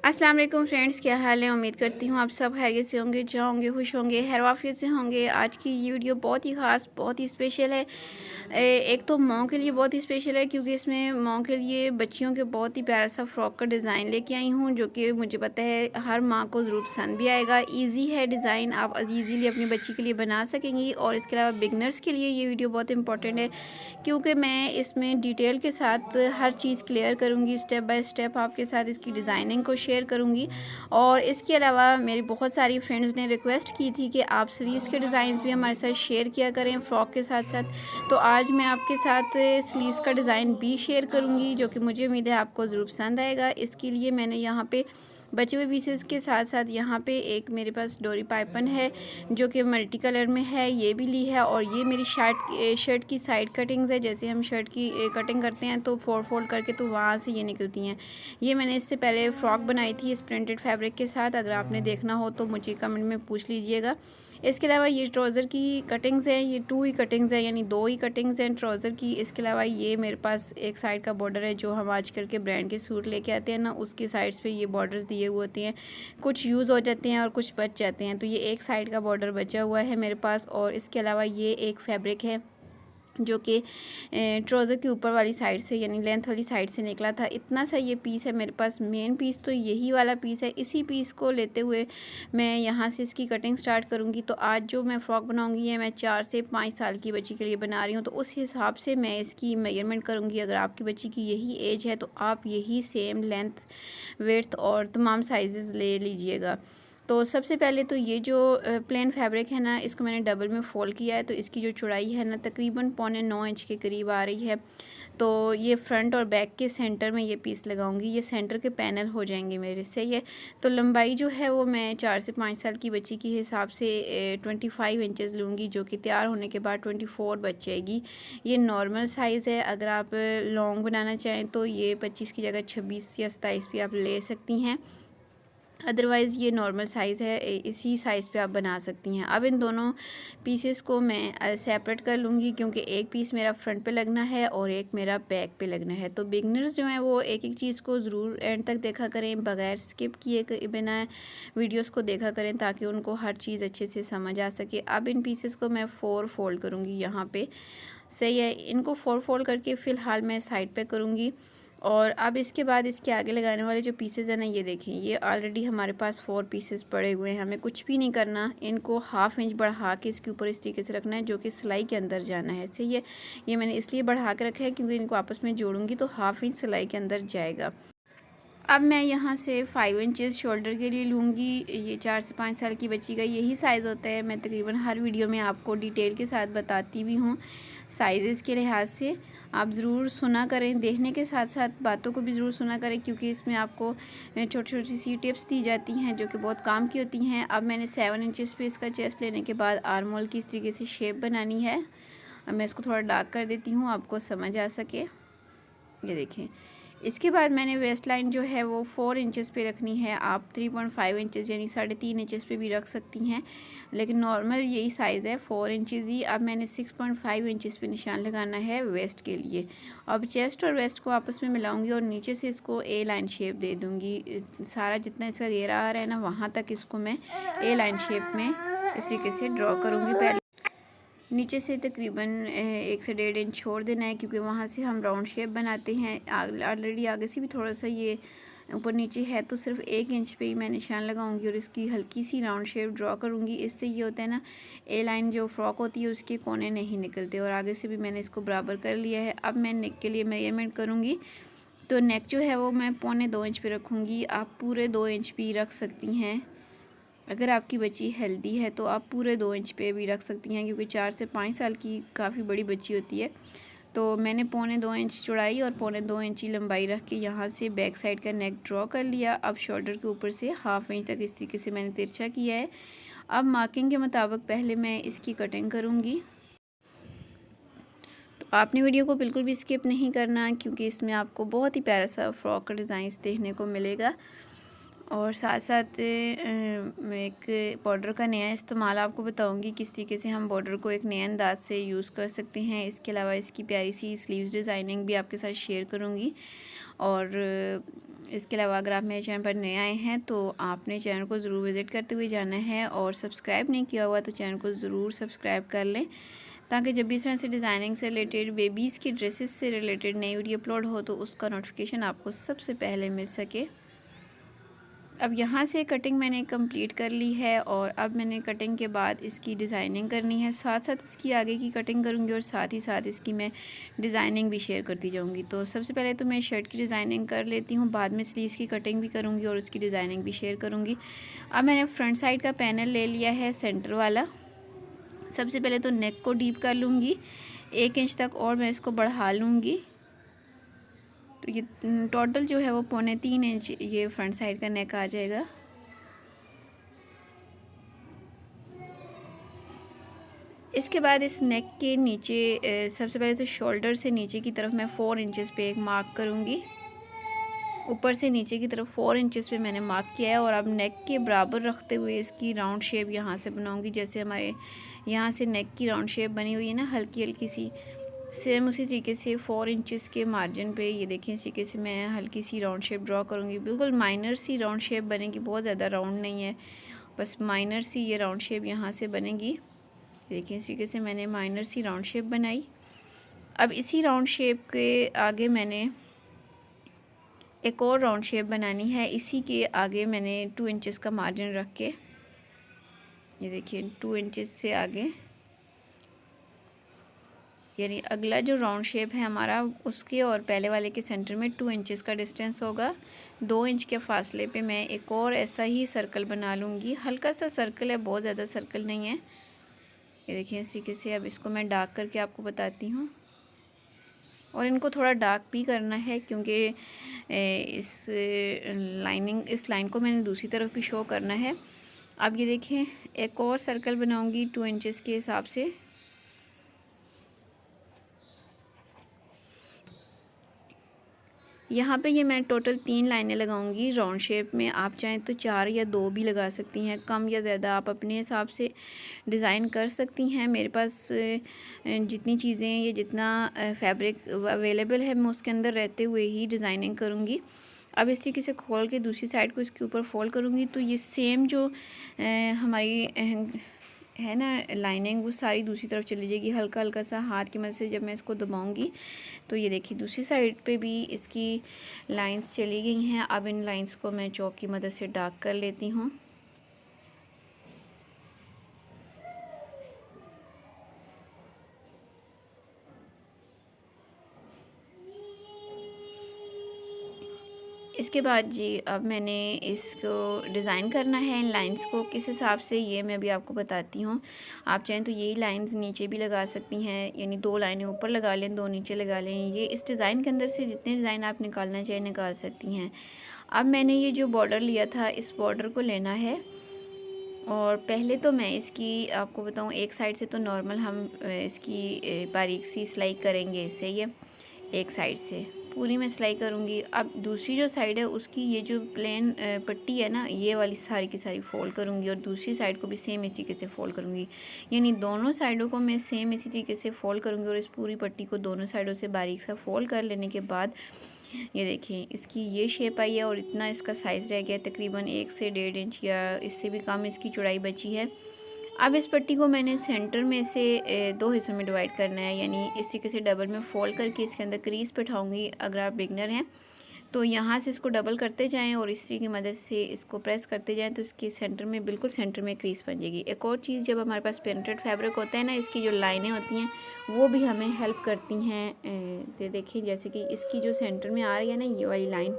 अस्सलाम वालेकुम फ्रेंड्स, क्या हाल है। उम्मीद करती हूँ आप सब खैरियत से होंगे, जहाँ होंगे खुश होंगे, खैर-वाफियत से होंगे। आज की ये वीडियो बहुत ही ख़ास, बहुत ही स्पेशल है। एक तो माँ के लिए बहुत ही स्पेशल है क्योंकि इसमें माँ के लिए बच्चियों के बहुत ही प्यारा सा फ़्रॉक का डिज़ाइन लेके आई हूँ, जो कि मुझे पता है हर माँ को ज़रूर पसंद भी आएगा। ईज़ी है डिज़ाइन, आप ईज़िली अपनी बच्ची के लिए बना सकेंगी। और इसके अलावा बिगनर्स के लिए ये वीडियो बहुत इंपॉर्टेंट है क्योंकि मैं इसमें डिटेल के साथ हर चीज़ क्लियर करूँगी, स्टेप बाय स्टेप आपके साथ इसकी डिज़ाइनिंग को शेयर करूँगी। और इसके अलावा मेरी बहुत सारी फ्रेंड्स ने रिक्वेस्ट की थी कि आप स्लीव्स के डिज़ाइंस भी हमारे साथ शेयर किया करें फ़्रॉक के साथ साथ। तो आज मैं आपके साथ स्लीव्स का डिज़ाइन भी शेयर करूँगी, जो कि मुझे उम्मीद है आपको ज़रूर पसंद आएगा। इसके लिए मैंने यहाँ पे बचे हुए पीसेस के साथ साथ यहाँ पे एक मेरे पास डोरी पाइपन है, जो कि मल्टी कलर में है, ये भी ली है। और ये मेरी शर्ट की साइड कटिंग्स है। जैसे हम शर्ट की कटिंग करते हैं तो फोल्ड करके तो वहाँ से ये निकलती हैं। ये मैंने इससे पहले फ़्रॉक बनाई थी इस प्रिंटेड फैब्रिक के साथ। अगर आपने देखना हो तो मुझे कमेंट में पूछ लीजिएगा। इसके अलावा ये ट्राउज़र की कटिंग्स हैं, ये 2 ही कटिंग्स हैं, यानी 2 ही कटिंग्स हैं ट्राउज़र की। इसके अलावा ये मेरे पास एक साइड का बॉर्डर है, जो हम आजकल के ब्रांड के सूट लेके आते हैं ना, उसके साइड्स पे ये बॉर्डर्स दिए हुए होते हैं। कुछ यूज़ हो जाते हैं और कुछ बच जाते हैं, तो ये एक साइड का बॉर्डर बचा हुआ है मेरे पास। और इसके अलावा ये एक फैब्रिक है जो कि ट्राउज़र के ऊपर वाली साइड से, यानी लेंथ वाली साइड से निकला था। इतना सा ये पीस है मेरे पास। मेन पीस तो यही वाला पीस है। इसी पीस को लेते हुए मैं यहाँ से इसकी कटिंग स्टार्ट करूँगी। तो आज जो मैं फ़्रॉक बनाऊँगी ये मैं 4 से 5 साल की बच्ची के लिए बना रही हूँ, तो उस हिसाब से मैं इसकी मेजरमेंट करूँगी। अगर आपकी बच्ची की यही एज है तो आप यही सेम लेंथ, विड्थ और तमाम साइज़ ले लीजिएगा। तो सबसे पहले तो ये जो प्लेन फैब्रिक है ना, इसको मैंने डबल में फ़ोल्ड किया है। तो इसकी जो चौड़ाई है ना, तकरीबन 9.25 इंच के करीब आ रही है। तो ये फ्रंट और बैक के सेंटर में ये पीस लगाऊंगी। ये सेंटर के पैनल हो जाएंगे मेरे से ये। तो लंबाई जो है वो मैं 4 से 5 साल की बच्ची के हिसाब से 25 इंचेस लूँगी, जो कि तैयार होने के बाद 24 बच जाएगी। ये नॉर्मल साइज़ है। अगर आप लॉन्ग बनाना चाहें तो ये 25 की जगह 26 या 27 भी आप ले सकती हैं। अदरवाइज़ ये नॉर्मल साइज़ है, इसी साइज़ पे आप बना सकती हैं। अब इन दोनों पीसेस को मैं सेपरेट कर लूँगी, क्योंकि एक पीस मेरा फ्रंट पे लगना है और एक मेरा बैक पे लगना है। तो बिगनर्स जो हैं वो एक एक चीज़ को ज़रूर एंड तक देखा करें, बगैर स्किप किए बिना वीडियोस को देखा करें, ताकि उनको हर चीज़ अच्छे से समझ आ सके। अब इन पीसेस को मैं 4 फोल्ड करूँगी यहाँ पे। सही है, इनको 4 फोल्ड करके फ़िलहाल मैं साइड पे करूँगी। और अब इसके बाद इसके आगे लगाने वाले जो पीसेस हैं ना, ये देखें, ये ऑलरेडी हमारे पास 4 पीसेस पड़े हुए हैं। हमें कुछ भी नहीं करना, इनको ½ इंच बढ़ा के इसके ऊपर इस तरीके से रखना है, जो कि सिलाई के अंदर जाना है। सही है, ये मैंने इसलिए बढ़ा के रखा है क्योंकि इनको आपस में जोड़ूंगी तो ½ इंच सिलाई के अंदर जाएगा। अब मैं यहाँ से 5 इंचेस शोल्डर के लिए लूँगी। ये 4 से 5 साल की बच्ची का यही साइज़ होता है। मैं तकरीबन हर वीडियो में आपको डिटेल के साथ बताती भी हूँ साइज़ के लिहाज से। आप ज़रूर सुना करें, देखने के साथ साथ बातों को भी ज़रूर सुना करें, क्योंकि इसमें आपको छोटी छोटी सी टिप्स दी जाती हैं जो कि बहुत काम की होती हैं। अब मैंने 7 इंचेस पे इसका चेस्ट लेने के बाद आर्म होल की इस तरीके से शेप बनानी है। अब मैं इसको थोड़ा डार्क कर देती हूँ, आपको समझ आ सके। ये देखें, इसके बाद मैंने वेस्ट लाइन जो है वो 4 इंचेस पे रखनी है। आप 3.5 इंचेस यानी 3.5 इंचेस पे भी रख सकती हैं, लेकिन नॉर्मल यही साइज़ है, 4 इंचेस ही। अब मैंने 6.5 इंचेस पे निशान लगाना है वेस्ट के लिए। अब चेस्ट और वेस्ट को आपस में मिलाऊंगी और नीचे से इसको ए लाइन शेप दे दूंगी। सारा जितना इसका घेरा आ रहा है ना, वहाँ तक इसको मैं ए लाइन शेप में इस तरीके से ड्रॉ करूँगी। पहले नीचे से तकरीबन 1 से 1.5 इंच छोड़ देना है, क्योंकि वहाँ से हम राउंड शेप बनाते हैं। ऑलरेडी आगे से भी थोड़ा सा ये ऊपर नीचे है, तो सिर्फ 1 इंच पे ही मैं निशान लगाऊंगी और इसकी हल्की सी राउंड शेप ड्रॉ करूँगी। इससे ये होता है ना, ए लाइन जो फ्रॉक होती है उसके कोने नहीं निकलते। और आगे से भी मैंने इसको बराबर कर लिया है। अब मैं नेक के लिए मेजरमेंट करूँगी। तो नेक जो है वो मैं 1.25 इंच पे रखूँगी। आप पूरे 2 इंच भी रख सकती हैं। अगर आपकी बच्ची हेल्दी है तो आप पूरे 2 इंच पे भी रख सकती हैं, क्योंकि 4 से 5 साल की काफ़ी बड़ी बच्ची होती है। तो मैंने 1.25 इंच चौड़ाई और 1.25 इंच की लंबाई रख के यहाँ से बैक साइड का नेक ड्रॉ कर लिया। अब शोल्डर के ऊपर से ½ इंच तक इस तरीके से मैंने तिरछा किया है। अब मार्किंग के मुताबिक पहले मैं इसकी कटिंग करूँगी। तो आपने वीडियो को बिल्कुल भी स्किप नहीं करना, क्योंकि इसमें आपको बहुत ही प्यारा सा फ्रॉक का डिज़ाइन देखने को मिलेगा। और साथ साथ एक बॉर्डर का नया इस्तेमाल आपको बताऊंगी, किस तरीके से हम बॉर्डर को एक नए अंदाज से यूज़ कर सकते हैं। इसके अलावा इसकी प्यारी सी स्लीव्स डिज़ाइनिंग भी आपके साथ शेयर करूंगी। और इसके अलावा अगर आप मेरे चैनल पर नए आए हैं तो आपने चैनल को ज़रूर विज़िट करते हुए जाना है, और सब्सक्राइब नहीं किया हुआ तो चैनल को ज़रूर सब्सक्राइब कर लें, ताकि जब भी इस तरह से डिज़ाइनिंग से रिलेटेड, बेबीज़ की ड्रेसेस से रिलेटेड नई वीडियो अपलोड हो तो उसका नोटिफिकेशन आपको सबसे पहले मिल सके। अब यहाँ से कटिंग मैंने कंप्लीट कर ली है, और अब मैंने कटिंग के बाद इसकी डिज़ाइनिंग करनी है, साथ साथ इसकी आगे की कटिंग करूँगी और साथ ही साथ इसकी मैं डिज़ाइनिंग भी शेयर करती जाऊँगी। तो सबसे पहले तो मैं शर्ट की डिज़ाइनिंग कर लेती हूँ, बाद में स्लीव्स की कटिंग भी करूँगी और उसकी डिज़ाइनिंग भी शेयर करूँगी। अब मैंने फ्रंट साइड का पैनल ले लिया है, सेंटर वाला। सबसे पहले तो नेक को डीप कर लूँगी 1 इंच तक, और मैं इसको बढ़ा लूँगी। तो ये टोटल जो है वो 3.25 इंच ये फ्रंट साइड का नेक आ जाएगा। इसके बाद इस नेक के नीचे सबसे पहले तो शोल्डर से नीचे की तरफ मैं 4 इंचेस पे एक मार्क करूँगी। ऊपर से नीचे की तरफ 4 इंचेस पे मैंने मार्क किया है, और अब नेक के बराबर रखते हुए इसकी राउंड शेप यहाँ से बनाऊँगी। जैसे हमारे यहाँ से नेक की राउंड शेप बनी हुई है ना, हल्की हल्की सी, सेम उसी तरीके से 4 इंचेस के मार्जिन पे ये देखें, इस तरीके से मैं हल्की सी राउंड शेप ड्रॉ करूँगी। बिल्कुल माइनर सी राउंड शेप बनेगी, बहुत ज़्यादा राउंड नहीं है, बस माइनर सी ये राउंड शेप यहाँ से बनेगी। देखिए इस तरीके से मैंने माइनर सी राउंड शेप बनाई। अब इसी राउंड शेप के आगे मैंने एक और राउंड शेप बनानी है। इसी के आगे मैंने 2 इंचेस का मार्जिन रख के, ये देखिए 2 इंचेस से आगे, यानी अगला जो राउंड शेप है हमारा, उसके और पहले वाले के सेंटर में 2 इंचेस का डिस्टेंस होगा। 2 इंच के फासले पे मैं एक और ऐसा ही सर्कल बना लूँगी। हल्का सा सर्कल है, बहुत ज़्यादा सर्कल नहीं है। ये देखिए इस तरीके से। अब इसको मैं डार्क करके आपको बताती हूँ, और इनको थोड़ा डार्क भी करना है क्योंकि इस लाइन को मैंने दूसरी तरफ भी शो करना है। अब ये देखें, एक और सर्कल बनाऊँगी 2 इंचेस के हिसाब से। यहाँ पे ये मैं टोटल 3 लाइनें लगाऊंगी राउंड शेप में। आप चाहें तो 4 या 2 भी लगा सकती हैं, कम या ज़्यादा आप अपने हिसाब से डिज़ाइन कर सकती हैं। मेरे पास जितनी चीज़ें या जितना फैब्रिक अवेलेबल है मैं उसके अंदर रहते हुए ही डिज़ाइनिंग करूँगी। अब इस तरीके से खोल के दूसरी साइड को इसके ऊपर फोल्ड करूँगी, तो ये सेम जो हमारी है ना लाइनिंग, वो सारी दूसरी तरफ चली जाएगी। हल्का हल्का सा हाथ की मदद से जब मैं इसको दबाऊंगी तो ये देखिए दूसरी साइड पे भी इसकी लाइंस चली गई हैं। अब इन लाइंस को मैं चॉक की मदद से डार्क कर लेती हूँ। इसके बाद जी अब मैंने इसको डिज़ाइन करना है, इन लाइंस को किस हिसाब से ये मैं अभी आपको बताती हूँ। आप चाहें तो यही लाइंस नीचे भी लगा सकती हैं, यानी 2 लाइनें ऊपर लगा लें, 2 नीचे लगा लें। ये इस डिज़ाइन के अंदर से जितने डिज़ाइन आप निकालना चाहें निकाल सकती हैं। अब मैंने ये जो बॉर्डर लिया था, इस बॉर्डर को लेना है, और पहले तो मैं इसकी आपको बताऊँ, एक साइड से तो नॉर्मल हम इसकी बारीक सी सिलाई करेंगे, सही है, एक साइड से पूरी मैं सिलाई करूँगी। अब दूसरी जो साइड है उसकी ये जो प्लेन पट्टी है ना, ये वाली सारी की सारी फोल्ड करूँगी, और दूसरी साइड को भी सेम इसी तरीके से फोल्ड करूँगी। यानी दोनों साइडों को मैं सेम इसी तरीके से फोल्ड करूँगी, और इस पूरी पट्टी को दोनों साइडों से बारीक सा फोल्ड कर लेने के बाद ये देखें इसकी ये शेप आई है, और इतना इसका साइज़ रह गया, तकरीबन 1 से 1.5 इंच या इससे भी कम इसकी चौड़ाई बची है। अब इस पट्टी को मैंने सेंटर में से 2 हिस्सों में डिवाइड करना है, यानी इस तरीके से डबल में फ़ोल्ड करके इसके अंदर क्रीज बैठाऊंगी। अगर आप बिगनर हैं तो यहाँ से इसको डबल करते जाएं और इसी की मदद से इसको प्रेस करते जाएं, तो इसके सेंटर में, बिल्कुल सेंटर में क्रीज बन जाएगी। एक और चीज़, जब हमारे पास प्रिंटेड फैब्रिक होता है ना, इसकी जो लाइनें होती हैं वो भी हमें हेल्प करती हैं। तो देखिए जैसे कि इसकी जो सेंटर में आ रही है ना ये वाली लाइन,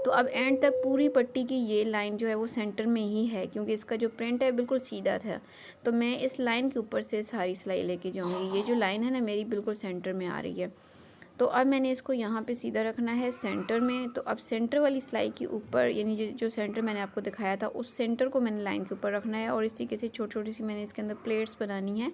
तो अब एंड तक पूरी पट्टी की ये लाइन जो है वो सेंटर में ही है, क्योंकि इसका जो प्रिंट है बिल्कुल सीधा था। तो मैं इस लाइन के ऊपर से सारी सिलाई लेके जाऊंगी। ये जो लाइन है ना मेरी बिल्कुल सेंटर में आ रही है। तो अब मैंने इसको यहाँ पे सीधा रखना है सेंटर में। तो अब सेंटर वाली सिलाई के ऊपर, यानी जो सेंटर मैंने आपको दिखाया था उस सेंटर को मैंने लाइन के ऊपर रखना है, और इस तरीके से छोटी छोटी सी मैंने इसके अंदर प्लेट्स बनानी है,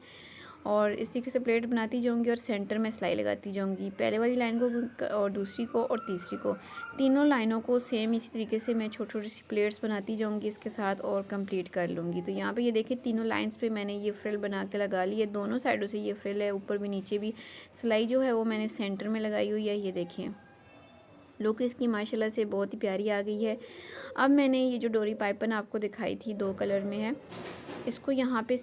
और इस तरीके से प्लेट बनाती जाऊंगी और सेंटर में सिलाई लगाती जाऊंगी। पहले वाली लाइन को और दूसरी को और तीसरी को, तीनों लाइनों को सेम इसी तरीके से मैं छोटी छोटी सी प्लेट्स बनाती जाऊंगी इसके साथ, और कंप्लीट कर लूँगी। तो यहाँ पे ये देखिए तीनों लाइंस पे मैंने ये फ्रिल बना के लगा ली है। दोनों साइडों से ये फ्रिल है, ऊपर भी नीचे भी। सिलाई जो है वो मैंने सेंटर में लगाई हुई है, ये देखिए। लुक इसकी माशाल्लाह से बहुत ही प्यारी आ गई है। अब मैंने ये जो डोरी पाइपन आपको दिखाई थी 2 कलर में है, इसको यहाँ पे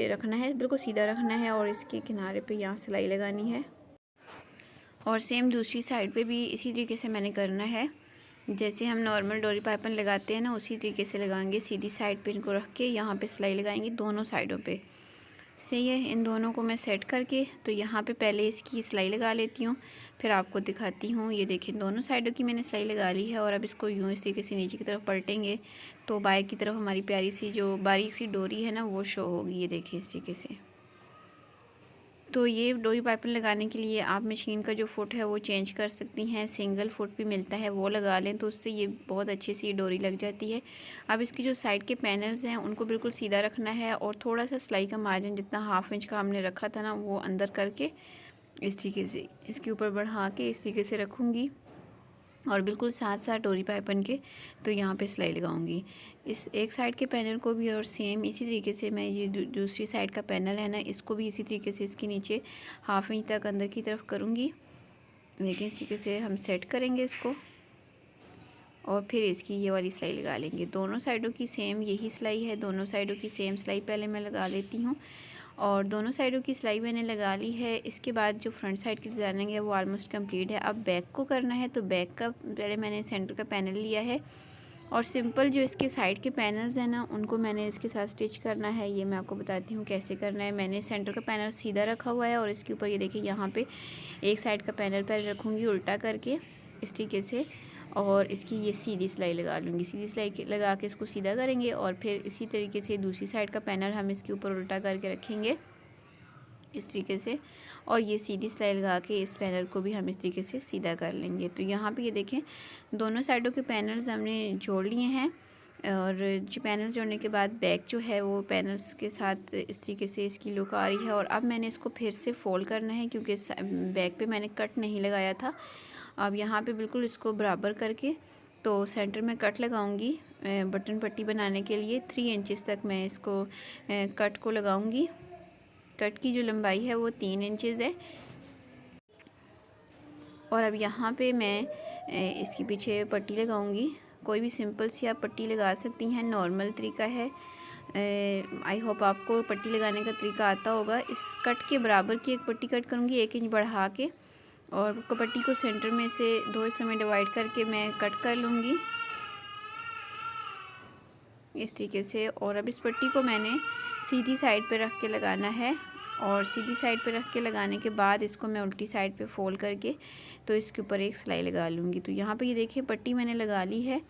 रखना है, बिल्कुल सीधा रखना है और इसके किनारे पे यहाँ सिलाई लगानी है। और सेम दूसरी साइड पे भी इसी तरीके से मैंने करना है। जैसे हम नॉर्मल डोरी पाइपन लगाते हैं ना, उसी तरीके से लगाएंगे। सीधी साइड पे इनको रख के यहाँ पे सिलाई लगाएंगे दोनों साइडों पे। सही है, इन दोनों को मैं सेट करके तो यहाँ पे पहले इसकी सिलाई लगा लेती हूँ, फिर आपको दिखाती हूँ। ये देखिए दोनों साइडों की मैंने सिलाई लगा ली है और अब इसको यूँ इस तरीके से नीचे की तरफ पलटेंगे तो बाहर की तरफ हमारी प्यारी सी जो बारीक सी डोरी है ना वो शो होगी। ये देखिए इस तरीके से। तो ये डोरी पाइपिंग लगाने के लिए आप मशीन का जो फुट है वो चेंज कर सकती हैं। सिंगल फुट भी मिलता है, वो लगा लें तो उससे ये बहुत अच्छी सी डोरी लग जाती है। अब इसकी जो साइड के पैनल्स हैं उनको बिल्कुल सीधा रखना है और थोड़ा सा सिलाई का मार्जिन जितना 1/2 इंच का हमने रखा था ना वो अंदर करके इस तरीके से इसके ऊपर बढ़ा के इस तरीके से रखूँगी और बिल्कुल साथ साथ डोरी पाइपन के तो यहाँ पे सिलाई लगाऊंगी इस एक साइड के पैनल को भी। और सेम इसी तरीके से मैं ये दूसरी साइड का पैनल है ना, इसको भी इसी तरीके से इसके नीचे 1/2 इंच तक अंदर की तरफ करूँगी। लेकिन इस तरीके से हम सेट करेंगे इसको और फिर इसकी ये वाली सिलाई लगा लेंगे। दोनों साइडों की सेम यही सिलाई है, दोनों साइडों की सेम सिलाई पहले मैं लगा लेती हूँ और दोनों साइडों की सिलाई मैंने लगा ली है। इसके बाद जो फ्रंट साइड की डिज़ाइनिंग है वो ऑलमोस्ट कंप्लीट है। अब बैक को करना है तो बैक का पहले मैंने सेंटर का पैनल लिया है और सिंपल जो इसके साइड के पैनल्स हैं ना उनको मैंने इसके साथ स्टिच करना है। ये मैं आपको बताती हूँ कैसे करना है। मैंने सेंटर का पैनल सीधा रखा हुआ है और इसके ऊपर ये देखिए यहाँ पे एक साइड का पैनल पहले रखूँगी उल्टा करके इस तरीके से और इसकी ये सीधी सिलाई लगा लूँगी। सीधी सिलाई लगा के इसको सीधा करेंगे और फिर इसी तरीके से दूसरी साइड का पैनल हम इसके ऊपर उल्टा करके रखेंगे इस तरीके से और ये सीधी सिलाई लगा के इस पैनल को भी हम इस तरीके से सीधा कर लेंगे। तो यहाँ पे ये देखें दोनों साइडों के पैनल्स हमने जोड़ लिए हैं और जो पैनल्स जोड़ने के बाद बैक जो है वो पैनल्स के साथ इस तरीके से इसकी लुक आ रही है। और अब मैंने इसको फिर से फोल्ड करना है क्योंकि बैक पे मैंने कट नहीं लगाया था। अब यहाँ पे बिल्कुल इसको बराबर करके तो सेंटर में कट लगाऊंगी बटन पट्टी बनाने के लिए 3 इंचेस तक मैं इसको कट को लगाऊंगी। कट की जो लंबाई है वो 3 इंचेस है। और अब यहाँ पे मैं इसके पीछे पट्टी लगाऊंगी। कोई भी सिंपल सी आप पट्टी लगा सकती हैं, नॉर्मल तरीका है। आई होप आपको पट्टी लगाने का तरीका आता होगा। इस कट के बराबर की एक पट्टी कट करूँगी 1 इंच बढ़ा के और पट्टी को सेंटर में से 2 हिस्सों में डिवाइड करके मैं कट कर लूँगी इस तरीके से। और अब इस पट्टी को मैंने सीधी साइड पे रख के लगाना है और सीधी साइड पे रख के लगाने के बाद इसको मैं उल्टी साइड पे फोल्ड करके तो इसके ऊपर एक सिलाई लगा लूँगी। तो यहाँ पे ये देखिए पट्टी मैंने लगा ली है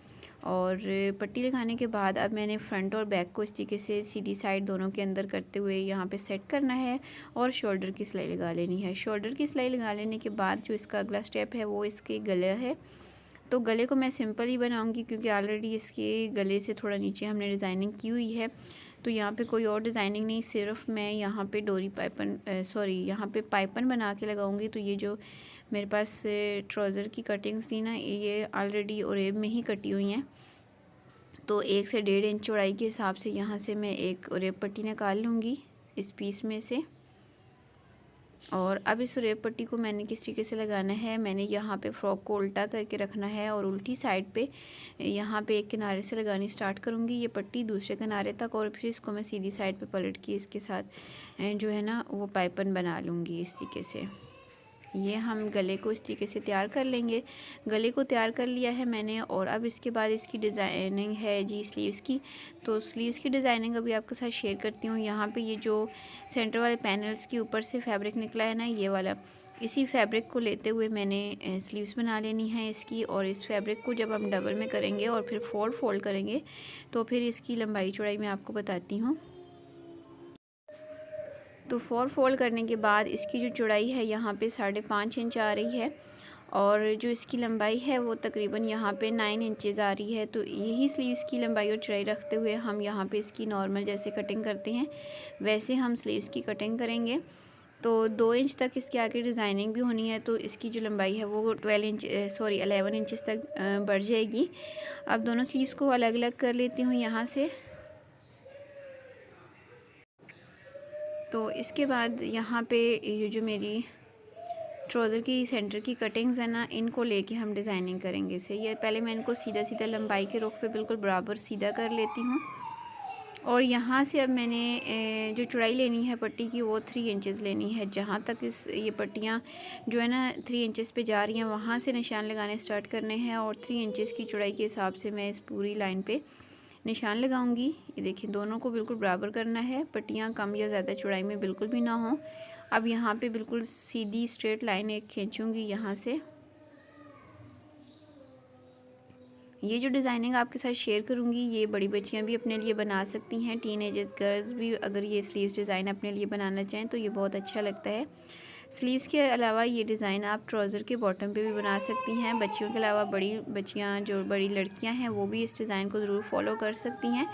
और पट्टी लगाने के बाद अब मैंने फ्रंट और बैक को इस तरीके से सीधी साइड दोनों के अंदर करते हुए यहाँ पे सेट करना है और शोल्डर की सिलाई लगा लेनी है। शोल्डर की सिलाई लगा लेने के बाद जो इसका अगला स्टेप है वो इसके गले है। तो गले को मैं सिंपल ही बनाऊंगी क्योंकि ऑलरेडी इसके गले से थोड़ा नीचे हमने डिज़ाइनिंग की हुई है। तो यहाँ पे कोई और डिज़ाइनिंग नहीं, सिर्फ मैं यहाँ पे डोरी पाइपन यहाँ पे पाइपन बना के लगाऊंगी। तो ये जो मेरे पास ट्राउज़र की कटिंग्स थी ना ये ऑलरेडी ओरेब में ही कटी हुई हैं। तो 1 से 1.5 इंच चौड़ाई के हिसाब से यहाँ से मैं एक ओरेब पट्टी निकाल लूँगी इस पीस में से। और अब इस रेब पट्टी को मैंने किस तरीके से लगाना है, मैंने यहाँ पे फ्रॉक को उल्टा करके रखना है और उल्टी साइड पे यहाँ पे एक किनारे से लगानी स्टार्ट करूँगी ये पट्टी दूसरे किनारे तक और फिर इसको मैं सीधी साइड पे पलट के इसके साथ जो है ना वो पाइपन बना लूँगी इस तरीके से। ये हम गले को इस तरीके से तैयार कर लेंगे। गले को तैयार कर लिया है मैंने और अब इसके बाद इसकी डिज़ाइनिंग है जी स्लीव्स की। तो स्लीव्स की डिज़ाइनिंग अभी आपके साथ शेयर करती हूँ। यहाँ पे ये जो सेंटर वाले पैनल्स के ऊपर से फैब्रिक निकला है ना ये वाला, इसी फैब्रिक को लेते हुए मैंने स्लीव्स बना लेनी है इसकी। और इस फैब्रिक को जब हम डबल में करेंगे और फिर फोल्ड करेंगे तो फिर इसकी लंबाई चौड़ाई मैं आपको बताती हूँ। तो फोल्ड करने के बाद इसकी जो चौड़ाई है यहाँ पे 5.5 इंच आ रही है और जो इसकी लंबाई है वो तकरीबन यहाँ पे 9 इंचेस आ रही है। तो यही स्लीव्स की लंबाई और चौड़ाई रखते हुए हम यहाँ पे इसकी नॉर्मल जैसे कटिंग करते हैं वैसे हम स्लीव्स की कटिंग करेंगे। तो 2 इंच तक इसके आगे डिज़ाइनिंग भी होनी है तो इसकी जो लंबाई है वो 11 इंचेस तक बढ़ जाएगी। अब दोनों स्लीव्स को अलग अलग कर लेती हूँ यहाँ से। तो इसके बाद यहाँ पे ये जो मेरी ट्राउज़र की सेंटर की कटिंग्स है ना, इनको लेके हम डिज़ाइनिंग करेंगे इसे। ये पहले मैं इनको सीधा सीधा लंबाई के रुख पे बिल्कुल बराबर सीधा कर लेती हूँ। और यहाँ से अब मैंने जो चौड़ाई लेनी है पट्टी की वो 3 इंचेस लेनी है। जहाँ तक ये पट्टियाँ जो है ना 3 इंचेस पे जा रही हैं, वहाँ से निशान लगाने स्टार्ट करने हैं और 3 इंचेस की चौड़ाई के हिसाब से मैं इस पूरी लाइन पे निशान लगाऊंगी। ये देखिए, दोनों को बिल्कुल बराबर करना है, पट्टियाँ कम या ज़्यादा चौड़ाई में बिल्कुल भी ना हो। अब यहाँ पे बिल्कुल सीधी स्ट्रेट लाइन एक खींचूँगी यहाँ से। ये जो डिज़ाइनिंग आपके साथ शेयर करूँगी ये बड़ी बच्चियाँ भी अपने लिए बना सकती हैं, टीनेजर्स गर्ल्स भी अगर ये स्लीव्स डिज़ाइन अपने लिए बनाना चाहें तो ये बहुत अच्छा लगता है। स्लीव्स के अलावा ये डिज़ाइन आप ट्राउज़र के बॉटम पे भी बना सकती हैं। बच्चियों के अलावा बड़ी बच्चियाँ जो बड़ी लड़कियाँ हैं वो भी इस डिज़ाइन को ज़रूर फॉलो कर सकती हैं।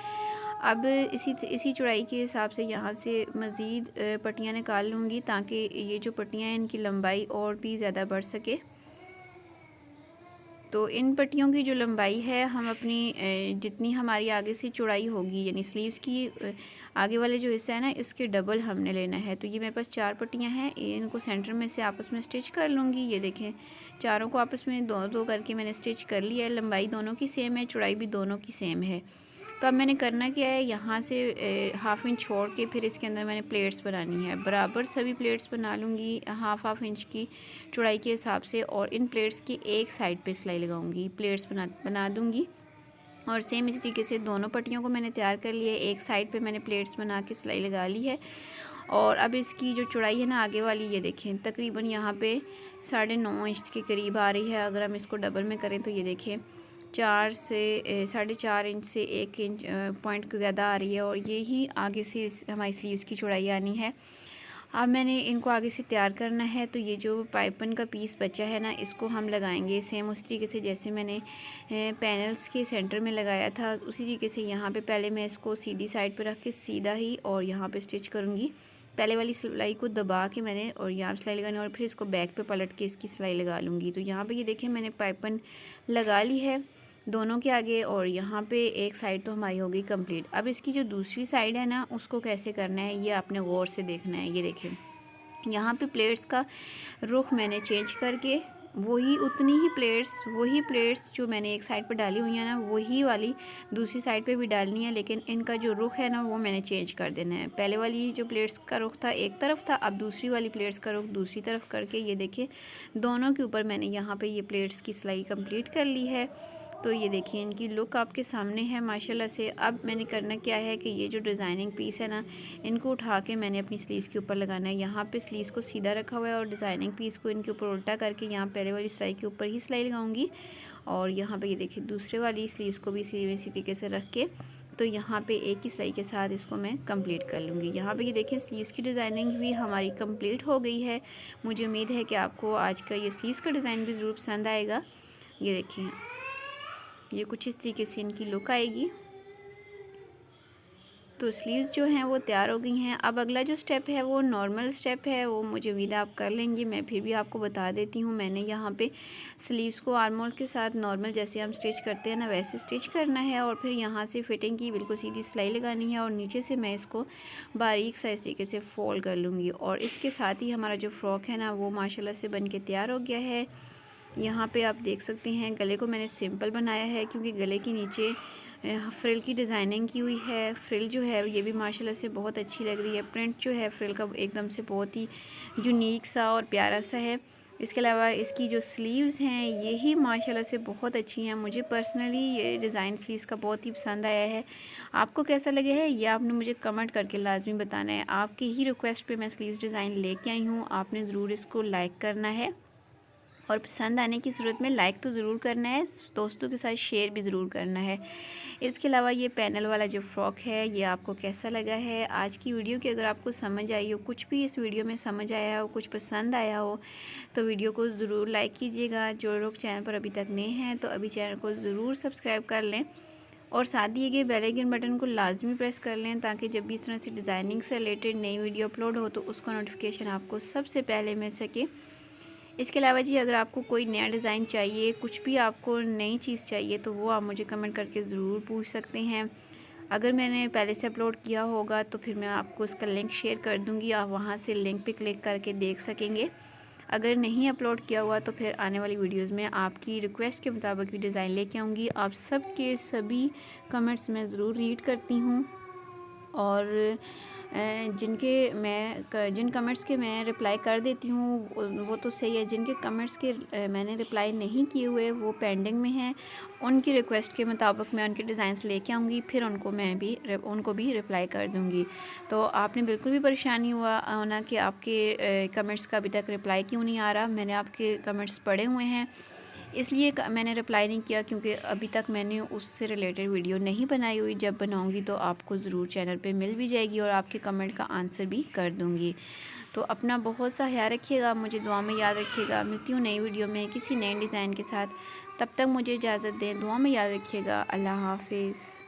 अब इसी चौड़ाई के हिसाब से यहाँ से मज़ीद पट्टियाँ निकाल लूँगी ताकि ये जो पट्टियाँ हैं इनकी लंबाई और भी ज़्यादा बढ़ सके। तो इन पट्टियों की जो लंबाई है हम अपनी जितनी हमारी आगे से चौड़ाई होगी, यानी स्लीव्स की आगे वाले जो हिस्सा है ना इसके डबल हमने लेना है। तो ये मेरे पास 4 पट्टियाँ हैं, इनको सेंटर में से आपस में स्टिच कर लूँगी। ये देखें, चारों को आपस में दो दो करके मैंने स्टिच कर लिया है। लंबाई दोनों की सेम है, चौड़ाई भी दोनों की सेम है। तो अब मैंने करना क्या है, यहाँ से हाफ़ इंच छोड़ के फिर इसके अंदर मैंने प्लेट्स बनानी है। बराबर सभी प्लेट्स बना लूँगी हाफ़ इंच की चौड़ाई के हिसाब से और इन प्लेट्स की एक साइड पे सिलाई लगाऊंगी, प्लेट्स बना दूँगी। और सेम इसी तरीके से दोनों पट्टियों को मैंने तैयार कर लिया है। एक साइड पे मैंने प्लेट्स बना के सिलाई लगा ली है। और अब इसकी जो चौड़ाई है ना आगे वाली, ये देखें तकरीबन यहाँ पे 9.5 इंच के करीब आ रही है। अगर हम इसको डबल में करें तो ये देखें 4 से 4.5 इंच से 1 इंच पॉइंट ज़्यादा आ रही है। और ये ही आगे से हमारी स्लीव्स की चौड़ाई आनी है। अब मैंने इनको आगे से तैयार करना है। तो ये जो पाइपन का पीस बचा है ना इसको हम लगाएंगे सेम उस तरीके से जैसे मैंने पैनल्स के सेंटर में लगाया था, उसी तरीके से यहाँ पे पहले मैं इसको सीधी साइड पे रख के सीधा ही और यहाँ पे स्टिच करूँगी। पहले वाली सिलाई को दबा के मैंने और यहाँ सिलाई लगानी और फिर इसको बैक पे पलट के इसकी सिलाई लगा लूँगी। तो यहाँ पे ये देखें मैंने पाइपन लगा ली है दोनों के आगे और यहाँ पे एक साइड तो हमारी हो गई कंप्लीट। अब इसकी जो दूसरी साइड है ना उसको कैसे करना है ये आपने गौर से देखना है। ये देखें, यहाँ पे प्लेट्स का रुख मैंने चेंज करके वही प्लेट्स जो मैंने एक साइड पे डाली हुई है ना वही वाली दूसरी साइड पे भी डालनी है, लेकिन इनका जो रुख है ना वो मैंने चेंज कर देना है। पहले वाली जो प्लेट्स का रुख था एक तरफ था, अब दूसरी वाली प्लेट्स का रुख दूसरी तरफ करके ये देखिए दोनों के ऊपर मैंने यहाँ पे ये प्लेट्स की सिलाई कंप्लीट कर ली है। तो ये देखिए इनकी लुक आपके सामने है माशाल्लाह से। अब मैंने करना क्या है कि ये जो डिज़ाइनिंग पीस है ना इनको उठा के मैंने अपनी स्लीव्स के ऊपर लगाना है। यहाँ पे स्लीव्स को सीधा रखा हुआ है और डिज़ाइनिंग पीस को इनके ऊपर उल्टा करके यहाँ पहले वाली सिलाई के ऊपर ही सिलाई लगाऊंगी और यहाँ पे ये देखिए दूसरे वाली स्लीव्स को भी इसी तरीके से रख के तो यहाँ पे एक ही सिलाई के साथ इसको मैं कंप्लीट कर लूँगी। यहाँ पे ये देखिए स्लीव्स की डिज़ाइनिंग भी हमारी कंप्लीट हो गई है। मुझे उम्मीद है कि आपको आज का ये स्लीव्स का डिज़ाइन भी ज़रूर पसंद आएगा। ये देखिए ये कुछ इस तरीके से इनकी लुक आएगी। तो स्लीव्स जो हैं वो तैयार हो गई हैं। अब अगला जो स्टेप है वो नॉर्मल स्टेप है, वो मुझे उम्मीद है आप कर लेंगी। मैं फिर भी आपको बता देती हूँ। मैंने यहाँ पे स्लीव्स को आर्म होल के साथ नॉर्मल जैसे हम स्टिच करते हैं ना वैसे स्टिच करना है और फिर यहाँ से फिटिंग की बिल्कुल सीधी सिलाई लगानी है और नीचे से मैं इसको बारीक सा इस तरीके से फोल्ड कर लूँगी। और इसके साथ ही हमारा जो फ्रॉक है ना वो माशाल्लाह से बन के तैयार हो गया है। यहाँ पे आप देख सकते हैं गले को मैंने सिंपल बनाया है क्योंकि गले के नीचे फ्रिल की डिज़ाइनिंग की हुई है। फ्रिल जो है ये भी माशाल्लाह से बहुत अच्छी लग रही है। प्रिंट जो है फ्रिल का एकदम से बहुत ही यूनिक सा और प्यारा सा है। इसके अलावा इसकी जो स्लीव्स हैं ये ही माशाल्लाह से बहुत अच्छी हैं। मुझे पर्सनली ये डिज़ाइन स्लीव्स का बहुत ही पसंद आया है। आपको कैसा लगे है ये आपने मुझे कमेंट करके लाजमी बताना है। आपकी ही रिक्वेस्ट पे मैं स्लीव्स डिज़ाइन लेके आई हूँ, आपने ज़रूर इसको लाइक करना है और पसंद आने की सूरत में लाइक तो ज़रूर करना है, दोस्तों के साथ शेयर भी ज़रूर करना है। इसके अलावा ये पैनल वाला जो फ्रॉक है ये आपको कैसा लगा है आज की वीडियो की? अगर आपको समझ आई हो, कुछ भी इस वीडियो में समझ आया हो, कुछ पसंद आया हो तो वीडियो को ज़रूर लाइक कीजिएगा। जो लोग चैनल पर अभी तक नए हैं तो अभी चैनल को ज़रूर सब्सक्राइब कर लें और साथ दिए गए बेल आइकन बटन को लाजमी प्रेस कर लें ताकि जब भी इस तरह से डिज़ाइनिंग से रिलेटेड नई वीडियो अपलोड हो तो उसका नोटिफिकेशन आपको सबसे पहले मिल सके। इसके अलावा जी अगर आपको कोई नया डिज़ाइन चाहिए, कुछ भी आपको नई चीज़ चाहिए तो वो आप मुझे कमेंट करके ज़रूर पूछ सकते हैं। अगर मैंने पहले से अपलोड किया होगा तो फिर मैं आपको इसका लिंक शेयर कर दूंगी, आप वहाँ से लिंक पे क्लिक करके देख सकेंगे। अगर नहीं अपलोड किया हुआ तो फिर आने वाली वीडियोस में आपकी रिक्वेस्ट के मुताबिक ही डिज़ाइन लेके आऊँगी। आप सब के सभी कमेंट्स मैं ज़रूर रीड करती हूँ और जिन कमेंट्स के मैं रिप्लाई कर देती हूँ वो तो सही है, जिनके कमेंट्स के मैंने रिप्लाई नहीं किए हुए वो पेंडिंग में हैं, उनकी रिक्वेस्ट के मुताबिक मैं उनके डिज़ाइंस लेके आऊँगी, फिर उनको भी रिप्लाई कर दूँगी। तो आपने बिल्कुल भी परेशानी होना कि आपके कमेंट्स का अभी तक रिप्लाई क्यों नहीं आ रहा। मैंने आपके कमेंट्स पढ़े हुए हैं, इसलिए मैंने रिप्लाई नहीं किया क्योंकि अभी तक मैंने उससे रिलेटेड वीडियो नहीं बनाई हुई। जब बनाऊंगी तो आपको ज़रूर चैनल पे मिल भी जाएगी और आपके कमेंट का आंसर भी कर दूंगी। तो अपना बहुत सा ख्याल रखिएगा, मुझे दुआ में याद रखिएगा। मिलती हूँ नई वीडियो में किसी नए डिज़ाइन के साथ, तब तक मुझे इजाज़त दें। दुआ में याद रखिएगा। अल्लाह हाफिज़।